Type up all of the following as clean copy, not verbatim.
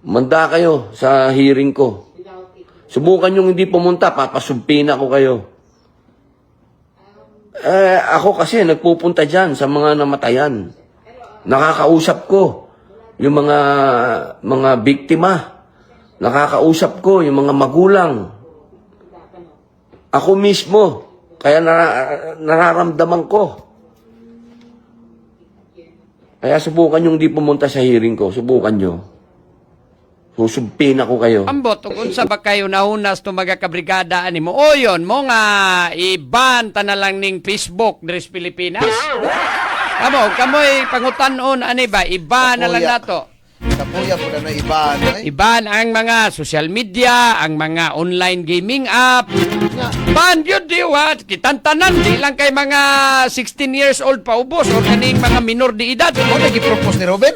Manda kayo sa hearing ko. Subukan yung hindi pumunta, papasumpin ako kayo. Ako kasi nagpupunta dyan sa mga namatayan. Nakakausap ko yung mga biktima. Nakakausap ko yung mga magulang. Ako mismo, kaya nararamdaman ko. Kaya subukan yung di pumunta sa hearing ko. Subukan nyo. Susumpin ako kayo. Ambot, kung sa ba kayo nahunas to magakabrigada ani mo, o yun, mo nga, iban ta na lang ning Facebook dres Pilipinas. Kamoy pangutanon, ani ba, iban na lang nato. Kapuya po na iban. Iban ang mga social media, ang mga online gaming app. Ban yun, diwat. Kitantanan, di lang kay mga 16 years old pa ubos o kaning mga minor de edad. Ano nag-propose ni Robin?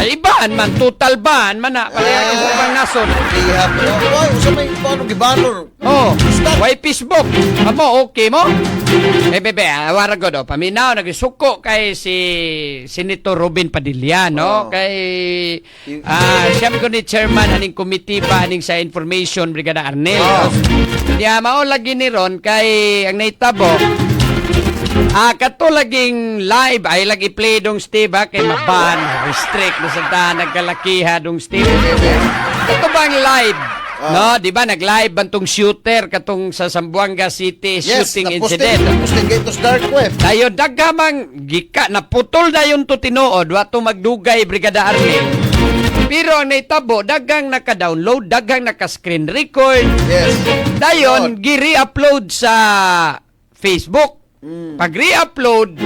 Ay, iban man, total ban man na. Palihag sa ibang nason. Iya po. Ay, usa may paano gibanor? Oh, why Facebook? Amo, okay mo? Bebe, awara ko do. Paminaw, nagsuko kay si Senator Robin Padilla, no? Kay siyam ko ni chairman aning committee pa aning sa information Brigada Arnel. Diya mao lagi ni Ron kay ang naitabo. Kato laging live ay lagi play dong Steve kay maban, restrict na sa nagkalakiha dong Steve. Ito bang live? No, di ba nag-live bantong shooter katong sa Zamboanga City shooting incident. Posting to dark web. Dayo dagamang gika naputol dayon to tinuod wato magdugay Brigada Arnel. Pero ang naitabo dagang naka-download, dagang naka-screen record. Yes. Dayon gi-re-upload sa Facebook. Pag re-upload,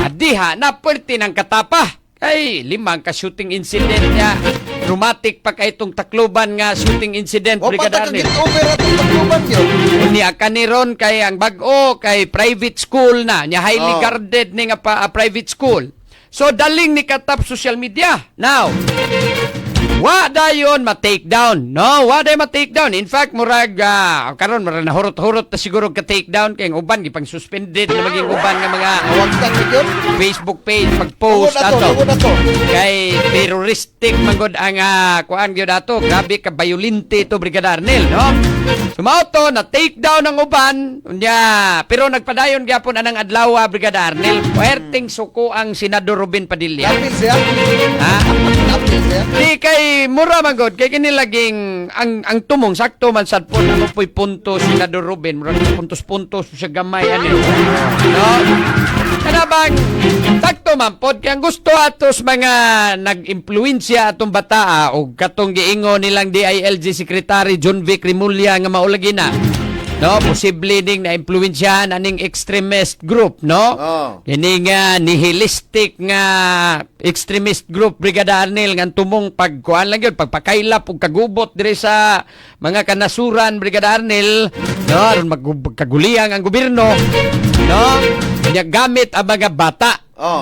adiha na pwerte ng katapa. Ay, 5 ka shooting incident niya. Dramatic pa kay itong Tacloban nga shooting incident, Brigada Arnel. O over atong Tacloban yun. Unya kaniron kay ang bag-o kay private school na, nya highly guarded ni nga private school. So daling ni katap social media. Now, wa dayon ma-take down. No, wa day ma-take down. In fact, murag karon murag nahurot-hurot ta siguro ka take down kay ang uban gipang suspended na maging uban nga mga Awagtan ni yun. Facebook page pag-post ato. Kay terroristic manggod ang kuan gyud ato. Grabe ka violente to Brigada Arnel, no? Sumao to na take down ang uban. Unya, pero nagpadayon gyapon anang adlaw Brigada Arnel. Puerting suko ang Senador Robin Padilla. Kapil siya. Ha? Kapil siya. Di kay mura man god kay kini laging ang tumong sakto man sad po ano po'y punto Senador Robin mura puntos-puntos siya gamay ani. No? Kana bang sakto man pod kay ang gusto atos mga nag-impluwensya atong bataa o katong giingon nilang DILG Secretary John Vic Rimulya nga maulagi na. No, posible ding na-impluwensyahan aning extremist group, no? Kini nga nihilistic nga extremist group Brigada Arnel nga tumong pagkuan lang yun, pagpakailap ug kagubot dire sa mga kanasuran Brigada Arnel, no, aron magkaguliang ang gobyerno, no? Nya gamit ang mga bata.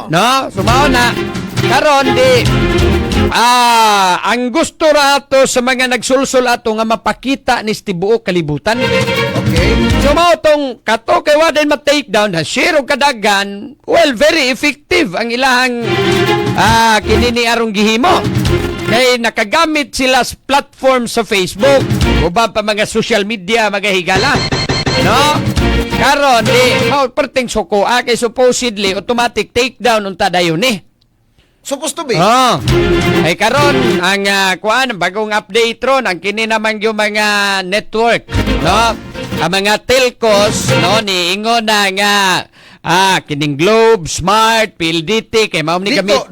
No, sumao na karon di ang gusto rato sa mga nagsulsul ato nga mapakita ni tibuok kalibutan. Okay. So mao tong kato kay wa din ma-take down na share og kadagan, well, very effective ang ilahang kini ni arong gihimo. Kay nakagamit sila sa platform sa Facebook, uban pa mga social media magahigala. No? Karon di mao perting suko kay supposedly automatic take down unta dayon ni. Supposed to be. Ay karon ang kuan bagong update ron ang kini naman yung mga network, no? Ang mga telcos, no, niingon na nga kining Globe, Smart, PLDT kay mao ni gamit.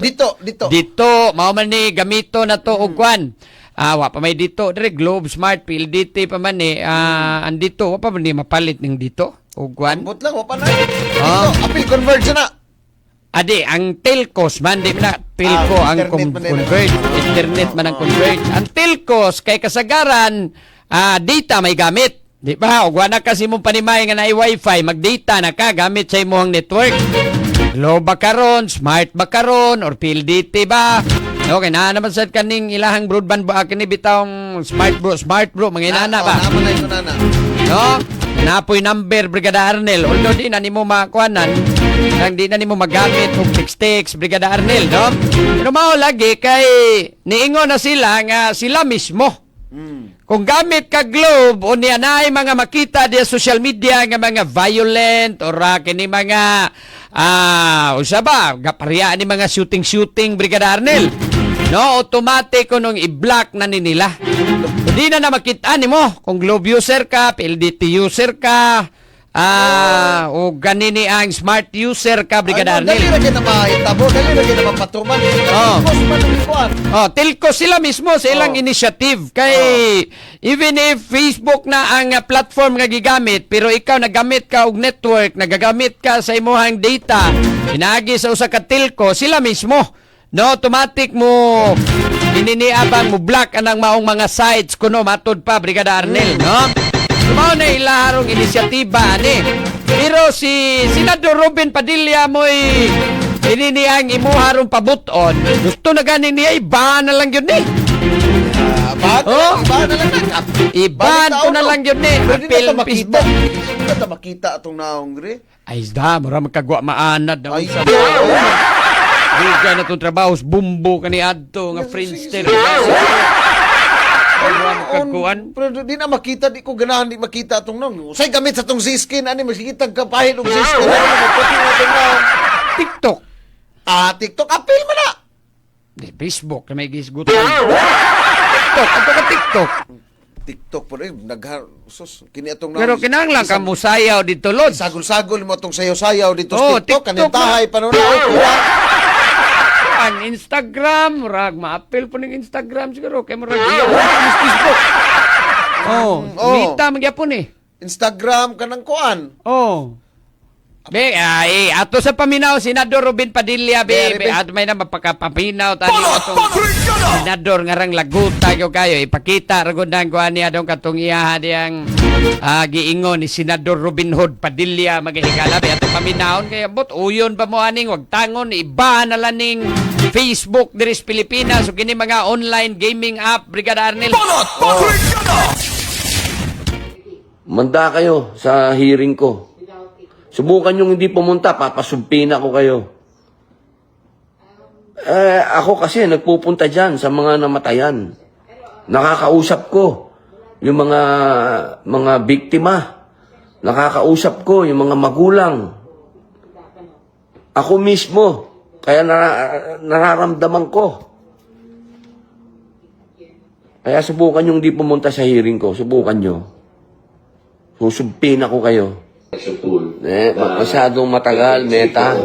Dito mao man ni gamito na to og kuan. Wa pa may dito dire Globe, Smart, PLDT pa man ni andito wa pa man ni mapalit ning dito og kuan. Ambot lang wa pa na. Dito apil converge na. Adi, ang telcos man, di na telco ang convert. Internet man ang convert. Ang telcos, kay kasagaran, data may gamit. Di ba? O na kasi mong panimay nga na i-Wi-Fi, mag-data na ka, gamit sa imong network. Low ba karon, smart ba karon, or PLDT ba? Okay, na naman sa kaning ilahang broadband ba, kini bitawang smart bro, mga inana ba? Naman na ito, nana. No? Napoy number, Brigada Arnel. Although di na ni mo makuanan, Nang di na nimo magamit og text-text, Brigada Arnel, no? Pero mao lagi kay niingon na sila nga sila mismo. Kung gamit ka globe o niya na mga makita di social media nga mga violent or kini mga usa ba gaparya ni mga shooting Brigada Arnel. No, automatic kunong i-block na ni nila. Hindi na makita nimo kung globe user ka, PLDT user ka, o ganini ang smart user ka, Brigada Dali Arnel. na kita mahitabo, dali na kita mapatuman. Telco sila mismo sa ilang initiative. Kay even if Facebook na ang platform nga gigamit, pero ikaw nagamit ka og network, nagagamit ka sa imong data, inaagi sa usa ka telco, sila mismo. No, automatic mo ininiabang mo block anang maong mga sites kuno matod pa, Brigada Arnel, no? Mao na ilaharong inisyatiba ni. Pero si Senador Robin Padilla mo'y ininiyang imuharong pabuton. Gusto na ganin niya, ibahan na lang yun ni. Iba na lang. Ibahan ko na lang yun ni. Pwede Apil, na ito makita. Facebook. Pwede na ito makita itong naong gri. Ay, isda, mara magkagwa maanad. Ay, Sa Buga na itong trabaho, bumbo ka ni Adto, nga Friendster. Mara magkagwaan. Pero di na makita, di ko ganahan di makita itong naong. Usay gamit sa itong Z-skin, ani makikita kapahit ng Z-skin. Ano mo, pati na itong naong. TikTok. TikTok, apil mo na. Di, Facebook, na may gisgutan. TikTok, ato ka TikTok. TikTok po rin, sus, kini itong naong. Pero kinahanglan ka musayaw dito, Lord. Sagol-sagol mo itong sayaw-sayaw dito Oh, sa TikTok. TikTok Kanitahay pa nun. Kuya. Ang Instagram, murag ma-appeal po ng Instagram siguro kay murag iya ang Facebook. Mita magyapon eh. Instagram ka ng kuan. Be, ato sa paminaw, Senador Robin Padilla, be, Be, ato may na mapakapaminaw tani atong Senador ngarang laguta kayo, ipakita ragod nang kuan niya dong katong iyaha diyang giingon ni Senador Robin Hood Padilla magahigala, be, ato paminaw, kaya bot, uyon pa mo aning, wag tangon, iba na laning Facebook diris Pilipinas, o kini mga online gaming app, Brigada Arnel. Manda kayo sa hearing ko. Subukan yung hindi pumunta, papasumpina ko kayo. Ako kasi nagpupunta dyan sa mga namatayan. Nakakausap ko yung mga biktima. Nakakausap ko yung mga magulang. Ako mismo, kaya nararamdaman ko. Kaya subukan yung hindi pumunta sa hearing ko. Subukan nyo. Susumpina ko kayo. Masyadong matagal, Meta.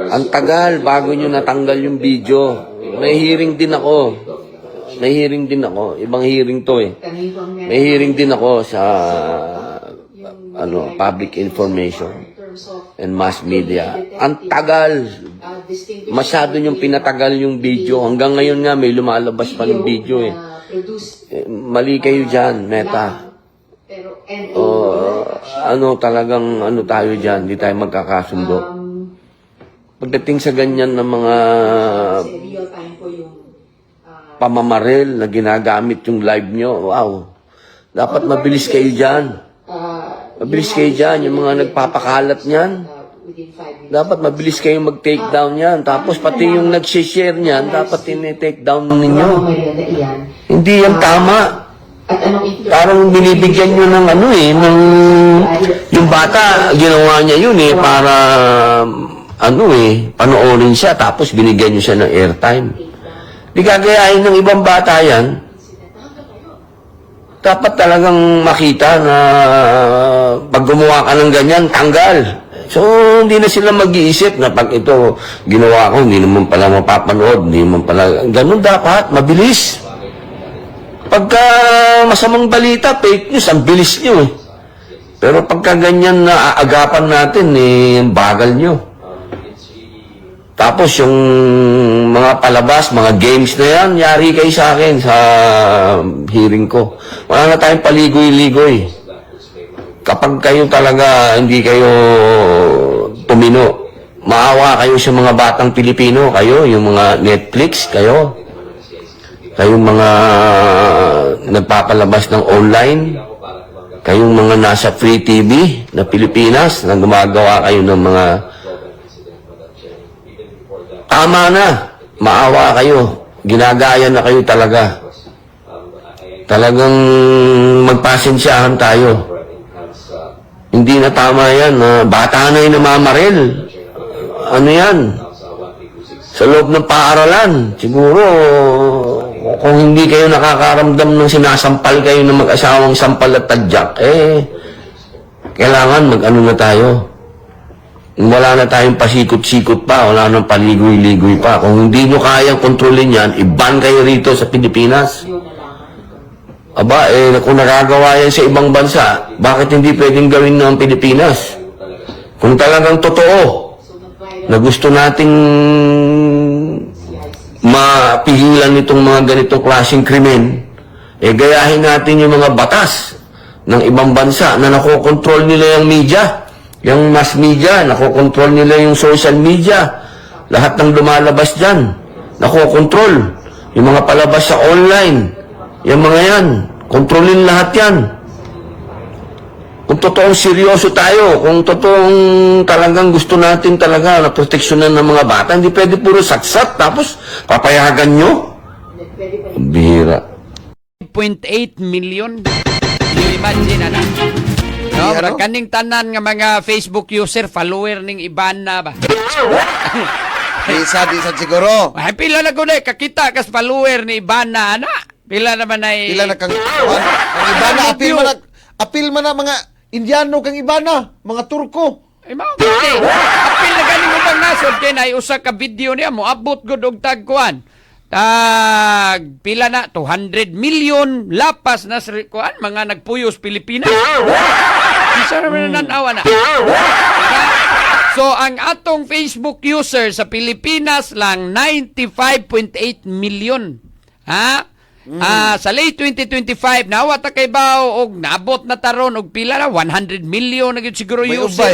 Ang tagal bago nyo natanggal yung video. May hearing din ako. Ibang hearing to eh. May hearing din ako sa public information and mass media. Ang tagal. Masyado yung pinatagal yung video. Hanggang ngayon nga may lumalabas pa ng video eh. Mali kayo dyan, Meta. Talagang tayo dyan, di tayo magkakasundo. Pagdating sa ganyan ng mga pamamaril na ginagamit yung live nyo, wow, dapat mabilis kayo dyan. Mabilis kayo dyan, yung mga nagpapakalat niyan. Dapat mabilis kayo mag-take down yan. Tapos pati yung nag-share niyan, dapat tinitake down ninyo. Hindi yan tama. Parang binibigyan nyo ng yung bata, ginawa niya yun para, panoorin siya, tapos binigyan nyo siya ng airtime. Di gagayahin ng ibang bata yan. Dapat talagang makita na pag gumawa ka ng ganyan, tanggal. So, hindi na sila mag-iisip na pag ito ginawa ko, hindi naman pala mapapanood, hindi naman pala, ganun dapat, mabilis. Pagka masamang balita, fake news, ang bilis nyo eh. Pero pagka ganyan na aagapan natin, ang bagal nyo. Tapos yung mga palabas, mga games na yan, yari kayo sa akin sa hearing ko. Wala na tayong paligoy-ligoy. Kapag kayo talaga hindi kayo tumino, maawa kayo sa mga batang Pilipino, kayo, yung mga Netflix, kayong mga nagpapalabas ng online, kayong mga nasa free TV na Pilipinas, na gumagawa kayo ng mga Tama na. Maawa kayo. Ginagaya na kayo talaga. Talagang magpasensyahan tayo. Hindi na tama yan. Bata na yung namamaril. Ano yan? Sa loob ng paaralan. Siguro, kung hindi kayo nakakaramdam ng sinasampal kayo ng mag-asawang sampal at tadyak, kailangan mag-ano na tayo. Wala na tayong pasikot-sikot pa, wala nang paligoy-ligoy pa. Kung hindi nyo kayang kontrolin yan, i-ban kayo rito sa Pilipinas. Aba, kung nagagawa yan sa ibang bansa, bakit hindi pwedeng gawin ng Pilipinas? Kung talagang totoo na gusto nating mapigilan itong mga ganitong klaseng krimen, gayahin natin yung mga batas ng ibang bansa na nakokontrol nila yung media, yung mass media, nakokontrol nila yung social media, lahat ng lumalabas dyan, nakokontrol, yung mga palabas sa online, yung mga yan, kontrolin lahat yan. Kung totoong seryoso tayo, kung totoong talagang gusto natin talaga na proteksyonan ng mga bata, hindi pwede puro satsat, tapos papayagan nyo? Bihira. 0.8 million. You imagine, ano? No, Ano? kaning tanan nga mga Facebook user, follower ning iban na ba? Isa siguro. Ay, pila na ko na, kakita kas follower ni iban na, ana? Pila naman ay... Pila na kang iba na apil man na mga Indiano kang iba na, mga Turko. Ay, mao gani. Apil na galing mo bang nasod kay na usa ka video niya mo abot gud og tagkuan. Tag pila na 200 million lapas na sa kuan mga nagpuyos Pilipinas. Isa naman nanawa na. So ang atong Facebook user sa Pilipinas lang 95.8 million. Ha? Sa late 2025 nawa ta kay bao og naabot na taron og pila na 100 million na gyud siguro May user. ubay.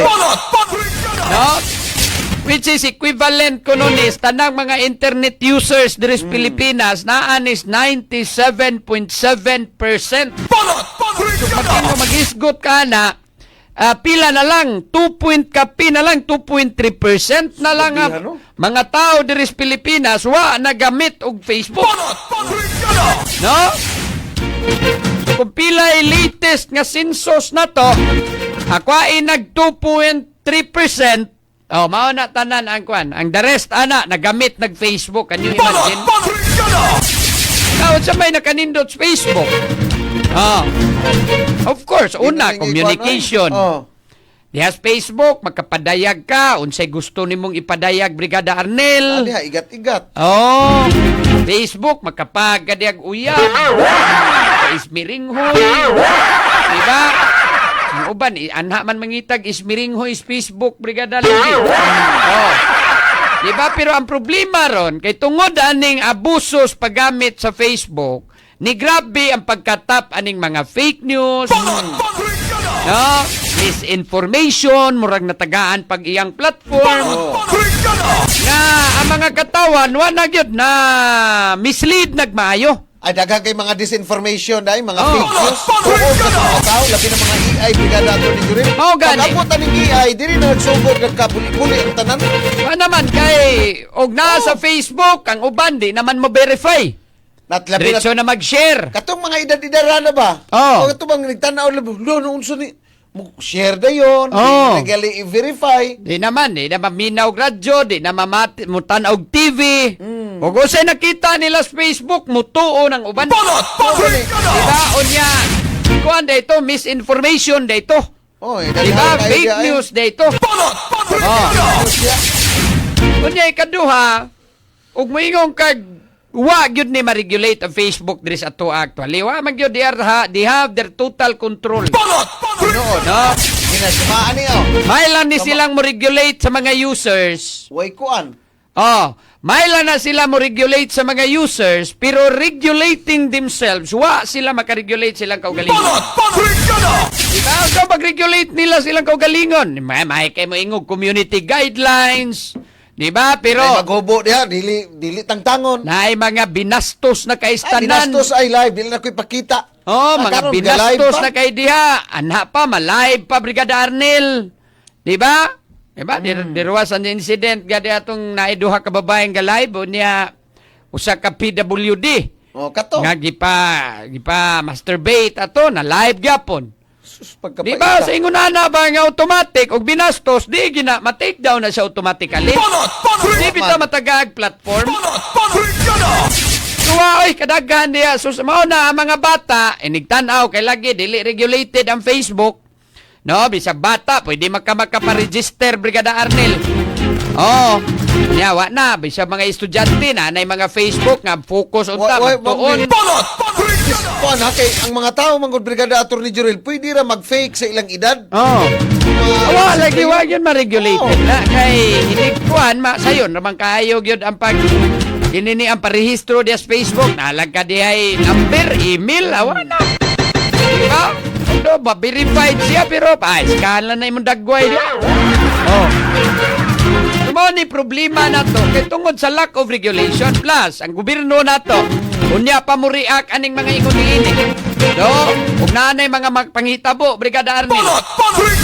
No? Which is equivalent ko nun is tanang mga internet users diri sa Pilipinas naan is 97.7%. So pag mo mag-isgot ka na pila na lang 2.3% na lang ang Sabihan, no? mga tao diri sa Pilipinas wa nagamit og Facebook. No? Kung pila ay latest nga census na to, ako ay nag 2.3%. Oh, mao na tanan ang kwan. Ang the rest ana nagamit nag Facebook. Can you imagine? Now, sa may nakanindot sa Facebook. Oh. Of course, una communication. Oh. Dihas Facebook, magkapadayag ka, unsay gusto nimong ipadayag Brigada Arnel. Diha, igat-igat. Oh, Facebook, magkapagadiag uyab. Ismiringhoy. Diba? Ang uban, anha man mangitag ismiringhoy is Facebook, Brigada Lagi. Oh. Diba? Pero ang problema ron, kay tungod aning abusos paggamit sa Facebook, ni grabe ang pagkatap aning mga fake news. No? Misinformation, murag natagaan pag iyang platform. Na ang mga katawan, wala gyud na mislead nagmaayo. Ay, daghang kay mga disinformation dahil mga Oh. fake news. Oo, sa mga tao, labi ng mga AI, brigada ato ni Jurel. Mao gani. Pag-abot ng AI, diri na nagsugod, nagkabuli-buli ang tanan. Wa naman kay og na sa Facebook ang uban di naman mo verify. Natlabi na Diretso na mag-share. katong mga edad-idara na ba? Oh. O katong mga nagtanaw labo, noon unso ni share da yon, Oh. legally i-verify. Di naman minaw radyo, di na mutan og TV. Ug usay nakita nila sa Facebook, mutuo ng uban. Diba? Unya, kuan dito, misinformation dito. Oh, Diba? Fake news dito. Oh. Unya, ikaduha, ug moingong kag wa gyud ni ma-regulate ang Facebook diri sa ato actually. Wa man gyud they have their total control. Noon. No? Ginasumaan niyo. May lang ni silang mo-regulate sa mga users. Way kuan. Oh, may lang na sila mo-regulate sa mga users, pero regulating themselves, wa sila makaregulate silang kaugalingon. Diba? So, pag-regulate nila silang kaugalingon, may kayo mo ingog community guidelines, diba? Pero, Ay maghubo diha, dili tangtangon. na mga binastos na Ay, kaistanan. binastos ay live, dili na ko ipakita. Oh, mga karon, binastos ga-live na kay diha. Anha pa, malive pa, Brigada Arnel. Diba? Diba? Diruwasan yung incident gadi atong naiduha ka babaeng nga live o niya usa ka PWD. Oh, kato. Nga gipa masturbate ato na live gyapon. Sus, Di ba sa ingunana ba nga automatic og binastos di gina ma-take down na siya automatically. Di bitaw matagag platform. Tuwa oy kadaghan diya sus mao na ang mga bata inigtan-aw kay lagi dili regulated ang Facebook. No, bisag bata pwede maka-register Brigada Arnel. Oh, yawa na bisag mga estudyante na nay mga Facebook nga focus unta magtuon. Kuan ha kay ang mga tao mangod Brigada Attorney Jurel pwede ra mag-fake sa ilang edad. Oh. Awa lagi wa yun ma-regulated na kay hindi kuan sayon ramang kaayo gyud ang pag kinini ang parehistro diya sa Facebook nalag ka dihay number, email, awa na. Diba? Ano ba, verified siya pero skala na imong dagway diya. Oh. Sumo ni problema na to kay tungod sa lack of regulation plus ang gobyerno na to unya pa mo react aning mga ingon-ini. So, kung nanay mga magpangitabo, Brigada Arnel.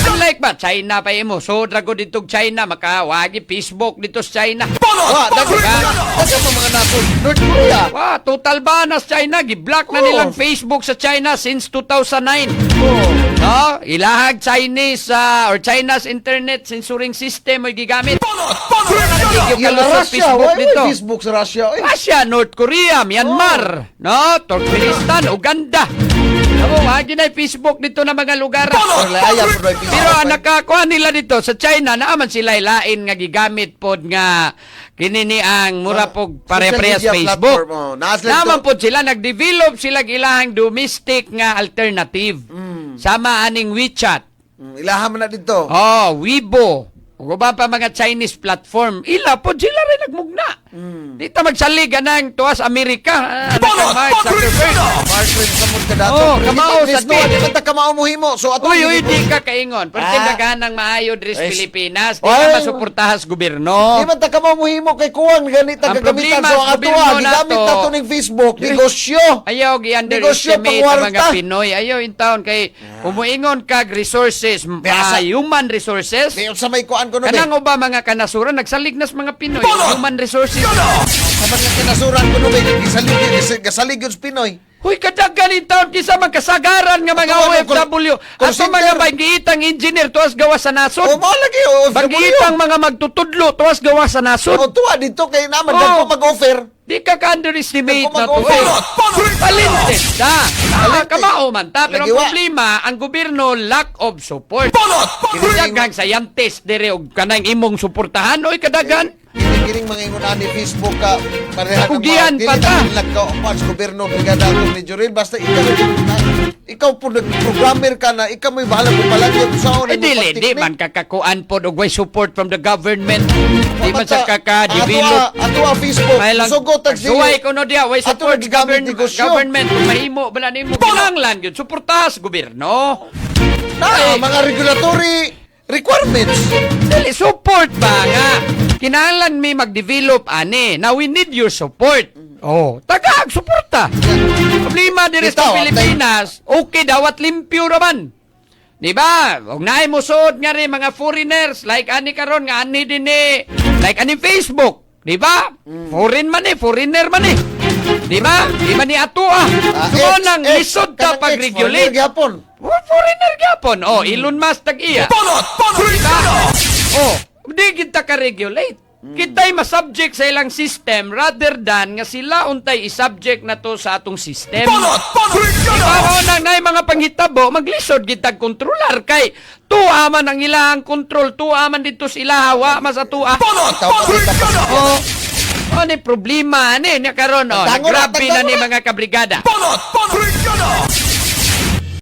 Unlike ba, China pa imo. So, drago dito China, makawagi Facebook dito sa China. Daga pa mga nato. North Korea. Total banas China. Giblock na nilang Facebook sa China since 2009. No? Ilahag Chinese or China's internet censoring system ay gigamit. Yung Russia, Facebook sa Russia. Russia, North Korea, Myanmar, no? Turkmenistan, Uganda. Ako, wagi na Facebook dito na mga lugar. Pero ang nakakuha nila dito sa China, naaman sila lain nga gigamit pod nga kinini ang mura pog pare-parehas Facebook. Naaman pod sila, nag-develop sila ilahang domestic nga alternative. Sama aning WeChat. Ilahan mo na dito. Oh, Weibo. Kung ba pa mga Chinese platform, ila po sila rin nagmugna. Di ta magsalig ng tuwas Amerika. Mark Zuckerberg. Oh, kamao sa di man ta kamao mo himo. So ato Uy, di ka kaingon. Pwede daganang maayo dres Pilipinas. Di ka masuportahas gobyerno. Di man ta kamao mo himo kay kuwan ganita kagamitan so ato gigamit nato ning Facebook negosyo. Ayaw gi-underestimate ang mga Pinoy. Ayaw in town kay umuingon kag resources, human resources. Di sa may kuan ko no. Kanang ba mga kanasuran nagsalignas mga Pinoy, human resources. Sa mga kanasuran ko no gasaligod sa Pinoy. Huy, kadaghan taon kisa magkasagaran nga mga OFW. Ato mga banggiitang engineer tuwas gawa sa nasod. O, lagi OFW. Banggiitang mga magtutudlo tuwas gawa sa nasod. O, tuwa dito kay naman dagko mag-offer. Di ka ka-underestimate na to. mag-offer. Talented ta. Kamao man ta. Pero ang problema, ang gobyerno lack of support. Kinagang scientist dire og kanang imong suportahan. Oy, kadaghan. Kining mga ingunan ni Facebook ka pareha Kugian pa ta. Nagkaupan sa gobyerno Brigada Attorney Jurel basta ikaw po nag-programmer ka na ikaw may bahala kung palagyan sa una Di man kakakuan po og way support from the government. Di man sa kaka-develop. Ato ang Facebook sugot tag suway ko no dia way support government. Kung mahimo bala nimo kinahanglan gyud suportahas gobyerno. Mga regulatory requirements. Dili support ba nga kinahanglan mi mag-develop ani. Now we need your support. Oh, tagag suporta. Problema dire sa Pilipinas, okay dawat limpyo raman. Di ba? Og naay mo suod nga rin mga foreigners like ani karon nga ani din like ani Facebook. Di ba? Foreigner man eh. Di ba? Di ba ni ato So nang lisod ta pag-regulate. Foreigner gyapon. Oh, Elon Musk tag-iya. Diba? Oh, di kita ka-regulate. Kita'y masubject sa ilang system rather than nga sila untay isubject na to sa atong system. Diba nang na mga panghitabo, maglisod kitag kontrolar kay tuwa man ang ilang control, tuwa man dito sila hawa, mas atuwa. Ni problema ni karon nagrabi na ni mga kabrigada.